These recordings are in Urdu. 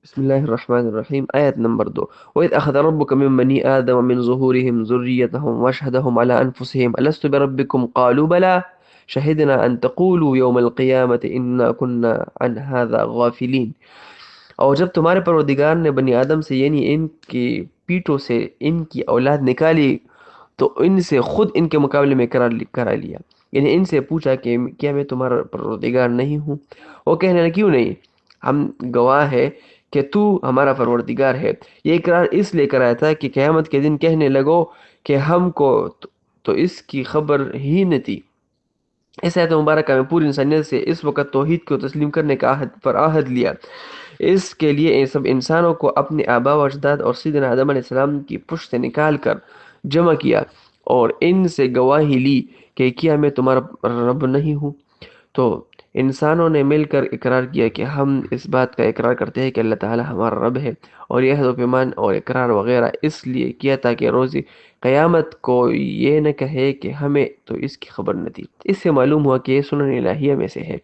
بسم الله الرحمن الرحيم. آية نمبر 2. وإذ أخذ ربك من بني آدم من ظهورهم ذريتهم واشهدهم على أنفسهم ألست بربكم قالوا بلى شهدنا أن تقولوا يوم القيامة إنا كنا عن هذا غافلين. اور جب تمہارے پروردگار نے بنی آدم سے یعنی ان کی پیٹوں سے ان کی اولاد نکالی تو ان سے خود ان کے مقابلے میں کرا لیا، یعنی ان سے پوچھا کہ کیا میں تمہارا پروردگار نہیں ہوں؟ وہ کہنے لگے کیوں نہیں، ہم گواہ ہے کہ تو ہمارا پروردگار ہے۔ یہ اقرار اس لیے کرایا تھا کہ قیامت کے دن کہنے لگو کہ ہم کو تو اس کی خبر ہی نہ تھی۔ اس آیت مبارکہ میں پوری انسانیت سے اس وقت توحید کو تسلیم کرنے کا عہد لیا۔ اس کے لیے سب انسانوں کو اپنے آباء و اجداد اور سیدنا آدم علیہ السلام کی پشت سے نکال کر جمع کیا اور ان سے گواہی لی کہ کیا میں تمہارا رب نہیں ہوں؟ تو انسانوں نے مل کر اقرار کیا کہ ہم اس بات کا اقرار کرتے ہیں کہ اللہ تعالی ہمارا رب ہے، اور یہ عہد و پیمان اور اقرار وغیرہ اس لیے کیا تاکہ روز قیامت کو یہ نہ کہے کہ ہمیں تو اس کی خبر نہ تھی۔ اس سے معلوم ہوا کہ یہ سنن الہیہ میں سے ہے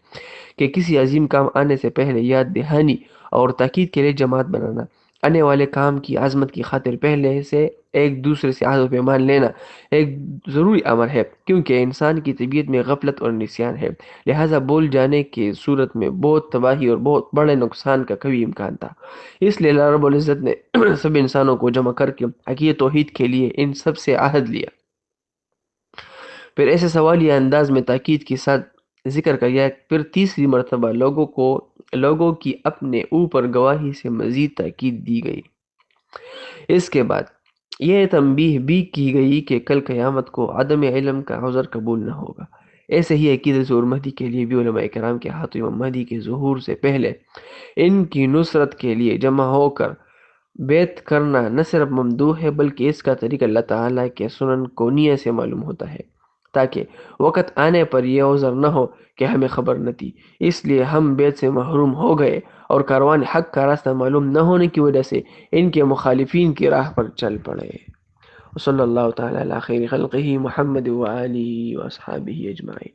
کہ کسی عظیم کام آنے سے پہلے یاد دہانی اور تاکید کے لیے جماعت بنانا، آنے والے کام کی عظمت کی خاطر پہلے سے ایک دوسرے سے عہد و پیمان لینا ایک ضروری امر ہے، کیونکہ انسان کی طبیعت میں غفلت اور نسیان ہے، لہٰذا بول جانے کی صورت میں بہت تباہی اور بہت بڑے نقصان کا قوی امکان تھا۔ اس لیے اللہ رب العزت نے سب انسانوں کو جمع کر کے حقیقت توحید کے لیے ان سب سے عہد لیا، پھر ایسے سوالیہ انداز میں تاکید کے ساتھ ذکر کیا، پھر تیسری مرتبہ لوگوں کی اپنے اوپر گواہی سے مزید تاکید دی گئی۔ اس کے بعد یہ تنبیہ بھی کی گئی کہ کل قیامت کو عدم علم کا عذر قبول نہ ہوگا۔ ایسے ہی عقیدت ظہور مہدی کے لیے بھی علماء کرام کے ہاتھوں امام مہدی کے ظہور سے پہلے ان کی نصرت کے لیے جمع ہو کر بیعت کرنا نہ صرف ممدوح ہے بلکہ اس کا طریق اللہ تعالیٰ کے سنن کونیہ سے معلوم ہوتا ہے، تاکہ وقت آنے پر یہ عذر نہ ہو کہ ہمیں خبر نہ تھی، اس لیے ہم بیعت سے محروم ہو گئے اور کاروان حق کا راستہ معلوم نہ ہونے کی وجہ سے ان کے مخالفین کی راہ پر چل پڑے۔ صلی اللہ تعالی علی خیر خلقہ محمد و آلہ و اصحابہ اجمعین۔